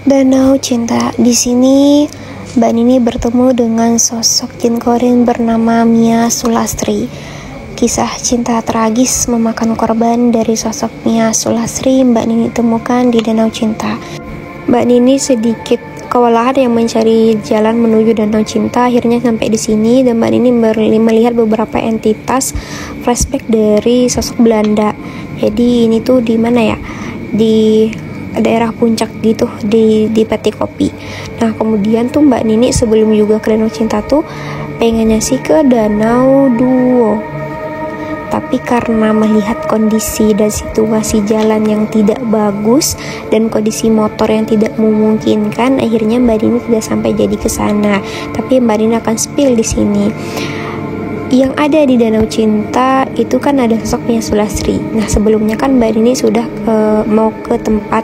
Danau Cinta. Di sini Mbak Nini bertemu dengan sosok jin korin bernama Mia Sulastri. Kisah cinta tragis memakan korban dari sosok Mia Sulastri Mbak Nini temukan di Danau Cinta. Mbak Nini sedikit kewalahan yang mencari jalan menuju Danau Cinta, akhirnya sampai di sini dan Mbak Nini melihat beberapa entitas flashback dari sosok Belanda. Jadi ini tuh di mana ya? Di daerah puncak gitu, di Peti Kopi. Nah kemudian tuh Mbak Nini sebelum juga ke Danau Cinta tuh pengennya sih ke Danau Duo, tapi karena melihat kondisi dan situasi jalan yang tidak bagus dan kondisi motor yang tidak memungkinkan, akhirnya Mbak Nini tidak sampai jadi ke sana. Tapi Mbak Nini akan spill di sini. Yang ada di Danau Cinta itu kan ada sosok Mia Sulastri. Nah sebelumnya kan Mbak Nini sudah mau ke tempat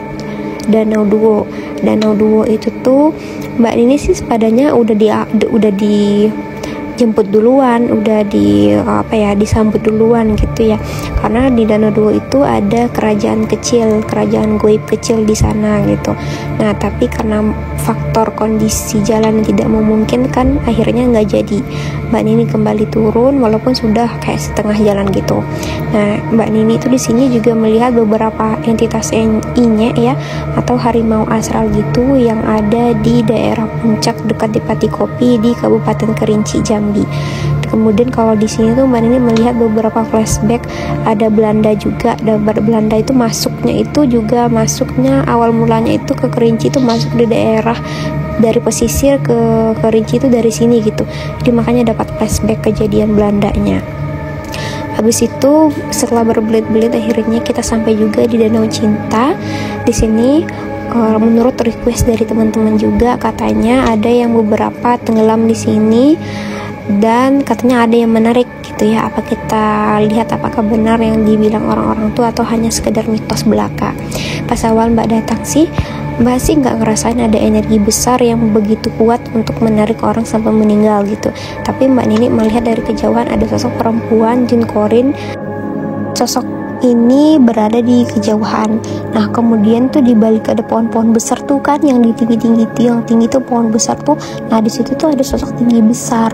Danau Duo. Danau Duo itu tuh Mbak Nini sih padanya udah dijemput duluan, udah disambut duluan gitu ya. Karena di Danau Duo itu ada kerajaan goib kecil di sana gitu. Nah tapi karena faktor kondisi jalan yang tidak memungkinkan, akhirnya nggak jadi. Mbak Nini kembali turun walaupun sudah kayak setengah jalan gitu. Nah Mbak Nini itu di sini juga melihat beberapa entitas inyek ya, atau harimau astral gitu yang ada di daerah puncak dekat di Peti Kopi di Kabupaten Kerinci, Jambi. Kemudian kalau di sini tuh Mbak Nini melihat beberapa flashback, ada Belanda juga. Dan Belanda itu masuknya awal mulanya itu ke Kerinci, itu masuk di daerah dari pesisir ke Kerinci itu dari sini gitu. Jadi makanya dapat flashback kejadian Belandanya. Habis itu setelah berbelit-belit akhirnya kita sampai juga di Danau Cinta. Di sini menurut request dari teman-teman juga, katanya ada yang beberapa tenggelam di sini dan katanya ada yang menarik gitu ya. Apa kita lihat apakah benar yang dibilang orang-orang itu atau hanya sekedar mitos belaka. Pas awal Mbak datang sih, Mbak sih nggak ngerasain ada energi besar yang begitu kuat untuk menarik orang sampai meninggal gitu. Tapi Mbak Nini melihat dari kejauhan ada sosok perempuan jin korin. Sosok ini berada di kejauhan. Nah kemudian tuh di balik ada pohon-pohon besar tuh kan, yang di tinggi-tinggi itu, yang tinggi tuh pohon besar tuh. Nah di situ tuh ada sosok tinggi besar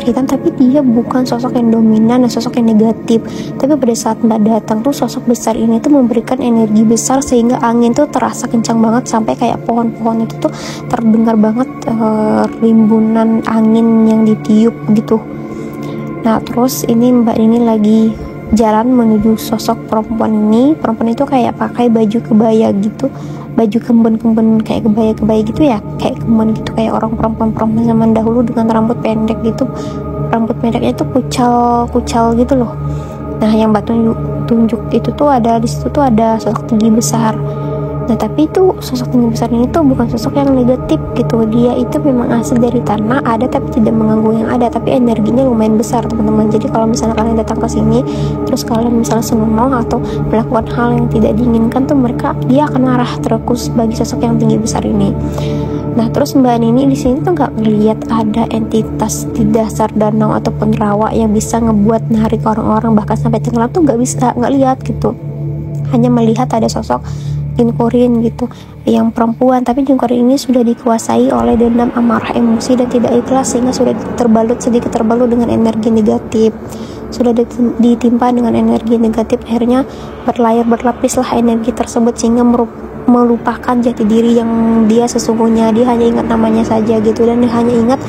hitam, tapi dia bukan sosok yang dominan dan sosok yang negatif. Tapi pada saat Mbak datang tuh sosok besar ini tuh memberikan energi besar sehingga angin tuh terasa kencang banget, sampai kayak pohon-pohon itu tuh terdengar banget rimbunan angin yang ditiup gitu. Nah terus ini Mbak ini lagi jalan menuju sosok perempuan ini. Perempuan itu kayak pakai baju kebaya gitu, baju kemben kayak kebaya gitu ya, kayak kemben gitu, kayak orang perempuan zaman dahulu dengan rambut pendek gitu. Rambut pendeknya itu kucal gitu loh. Nah yang Mbak tunjuk itu tuh ada di situ tuh ada sosok tinggi besar. Nah tapi itu sosok tinggi besar ini tuh bukan sosok yang negatif gitu. Dia itu memang asli dari tanah, ada tapi tidak mengganggu yang ada, tapi energinya lumayan besar teman-teman. Jadi kalau misalnya kalian datang ke sini terus kalian misalnya senonoh atau melakukan hal yang tidak diinginkan tuh dia akan marah terus bagi sosok yang tinggi besar ini. Nah terus Mbak Nini di sini tuh nggak ngelihat ada entitas di dasar danau ataupun rawa yang bisa ngebuat narik orang-orang bahkan sampai tenggelam tuh nggak lihat gitu. Hanya melihat ada sosok jin korin gitu yang perempuan, tapi jin korin ini sudah dikuasai oleh dendam, amarah, emosi dan tidak ikhlas, sehingga sudah sedikit terbalut dengan energi negatif. Sudah ditimpa dengan energi negatif, akhirnya berlapislah energi tersebut sehingga melupakan jati diri yang dia sesungguhnya. Dia hanya ingat namanya saja gitu, dan dia hanya ingat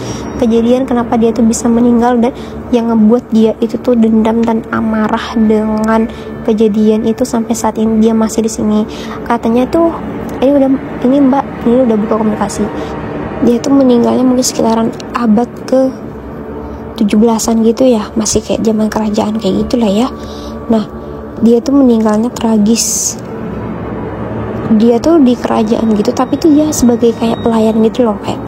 kejadian kenapa dia tuh bisa meninggal, dan yang ngebuat dia itu tuh dendam dan amarah dengan kejadian itu sampai saat ini dia masih di sini. Katanya tuh ini Mbak ini udah buka komunikasi. Dia tuh meninggalnya mungkin sekitaran abad ke 17-an gitu ya, masih kayak zaman kerajaan kayak gitulah ya. Nah dia tuh meninggalnya tragis. Dia tuh di kerajaan gitu, tapi tuh dia sebagai kayak pelayan gitu loh, kayak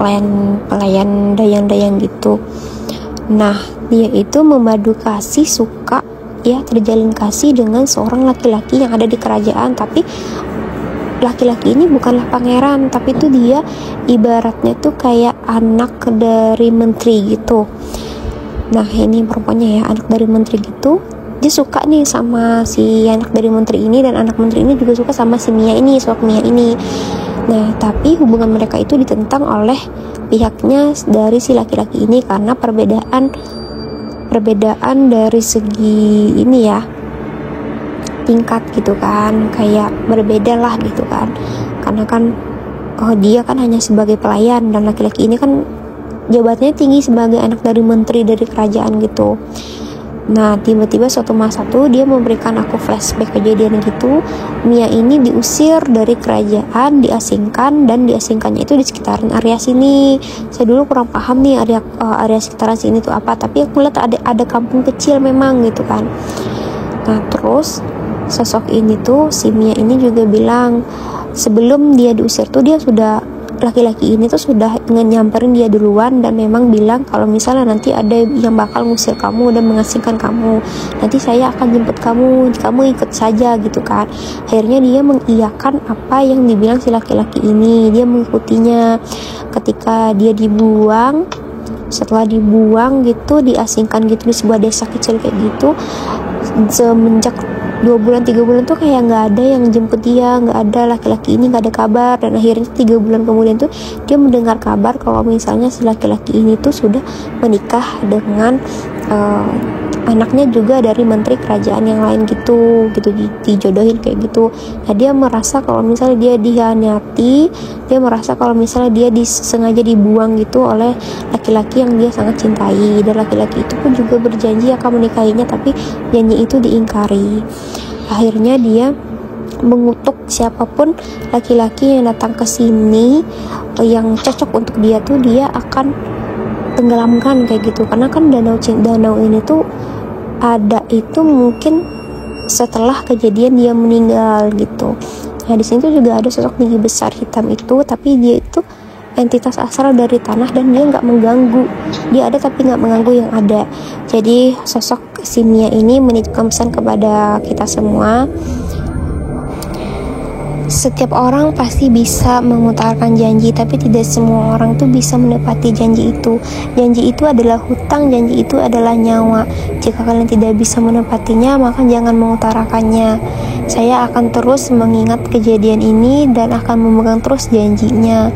pelayan dayang-dayang gitu. Nah dia itu memadu kasih, suka ya terjalin kasih dengan seorang laki-laki yang ada di kerajaan. Tapi laki-laki ini bukanlah pangeran, tapi tuh dia ibaratnya tuh kayak anak dari menteri gitu. Nah ini perempuannya ya, anak dari menteri gitu. dia suka nih sama si anak dari menteri ini, dan anak menteri ini juga suka sama si Mia ini, sosok Mia ini. Nah, tapi hubungan mereka itu ditentang oleh pihaknya dari si laki-laki ini karena perbedaan dari segi ini ya, tingkat gitu kan, kayak berbeda lah gitu kan. Karena kan dia kan hanya sebagai pelayan, dan laki-laki ini kan jabatannya tinggi sebagai anak dari menteri dari kerajaan gitu. Nah, tiba-tiba suatu masa tuh dia memberikan aku flashback kejadian gitu. Mia ini diusir dari kerajaan, diasingkan, dan diasingkannya itu di sekitaran area sini. Saya dulu kurang paham nih area sekitaran sini tuh apa, tapi aku lihat ada kampung kecil memang gitu kan. Nah, terus sosok ini tuh, si Mia ini juga bilang sebelum dia diusir tuh laki-laki ini tuh sudah nyamperin dia duluan dan memang bilang kalau misalnya nanti ada yang bakal ngusir kamu dan mengasingkan kamu, nanti saya akan jemput kamu ikut saja gitu kan. Akhirnya dia mengiyakan apa yang dibilang si laki-laki ini, dia mengikutinya. Ketika dia setelah dibuang gitu, diasingkan gitu di sebuah desa kecil kayak gitu, semenjak 2 bulan 3 bulan tuh kayak nggak ada yang jemput dia, nggak ada, laki-laki ini nggak ada kabar. Dan akhirnya 3 bulan kemudian tuh dia mendengar kabar kalau misalnya si laki-laki ini tuh sudah menikah dengan anaknya juga dari menteri kerajaan yang lain gitu dijodohin kayak gitu. Nah, dia merasa kalau misalnya dia dihianati, dia merasa kalau misalnya dia sengaja dibuang gitu oleh laki-laki yang dia sangat cintai, dan laki-laki itu pun juga berjanji akan menikahinya, tapi janji itu diingkari. Akhirnya dia mengutuk siapapun laki-laki yang datang ke sini yang cocok untuk dia tuh dia akan tenggelamkan kayak gitu. Karena kan danau ini tuh ada itu mungkin setelah kejadian dia meninggal gitu. Nah, di sini tuh juga ada sosok tinggi besar hitam itu, tapi dia itu entitas asal dari tanah dan dia nggak mengganggu. Dia ada tapi nggak mengganggu yang ada. Jadi sosok si Mia ini menitipkan pesan kepada kita semua. Setiap orang pasti bisa mengutarakan janji, tapi tidak semua orang tuh bisa menepati janji itu. Janji itu adalah hutang, janji itu adalah nyawa. Jika kalian tidak bisa menepatinya, maka jangan mengutarakannya. Saya akan terus mengingat kejadian ini dan akan memegang terus janjinya.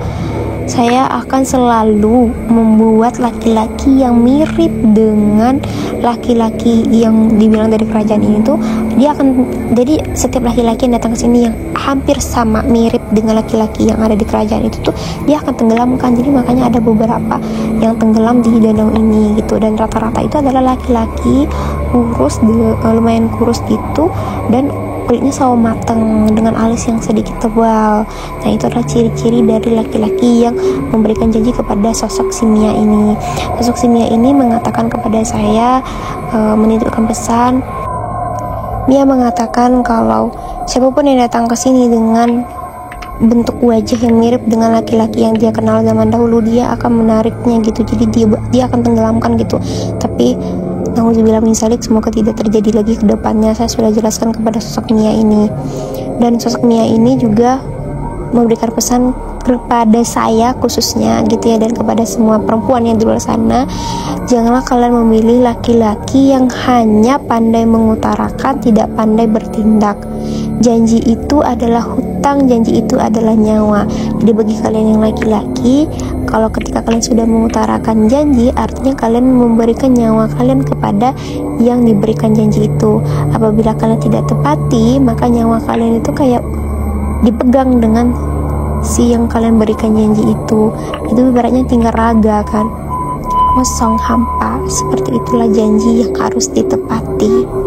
Saya akan selalu membuat laki-laki yang mirip dengan laki-laki yang dibilang dari kerajaan ini tuh, jadi setiap laki-laki yang datang ke sini yang hampir sama mirip dengan laki-laki yang ada di kerajaan itu tuh dia akan tenggelamkan. Jadi makanya ada beberapa yang tenggelam di danau ini gitu, dan rata-rata itu adalah laki-laki kurus, lumayan kurus gitu, dan kulitnya sawo mateng dengan alis yang sedikit tebal. Nah, itu adalah ciri-ciri dari laki-laki yang memberikan janji kepada sosok si Mia ini. Sosok si Mia ini mengatakan kepada saya, menitipkan pesan. Mia mengatakan kalau siapapun yang datang ke sini dengan bentuk wajah yang mirip dengan laki-laki yang dia kenal zaman dahulu, dia akan menariknya gitu. Jadi dia akan tenggelamkan gitu. Tapi nauzubillah min dzalik, semoga tidak terjadi lagi ke depannya. Saya sudah jelaskan kepada sosok Mia ini, dan sosok Mia ini juga memberikan pesan kepada saya khususnya gitu ya, dan kepada semua perempuan yang di luar sana, janganlah kalian memilih laki-laki yang hanya pandai mengutarakan, tidak pandai bertindak. Janji itu adalah hutang, janji itu adalah nyawa. Jadi bagi kalian yang laki-laki, kalau ketika kalian sudah mengutarakan janji, artinya kalian memberikan nyawa kalian kepada yang diberikan janji itu. Apabila kalian tidak tepati, maka nyawa kalian itu kayak dipegang dengan si yang kalian berikan janji itu. Itu ibaratnya tinggal raga kan, kosong, hampa. Seperti itulah janji yang harus ditepati.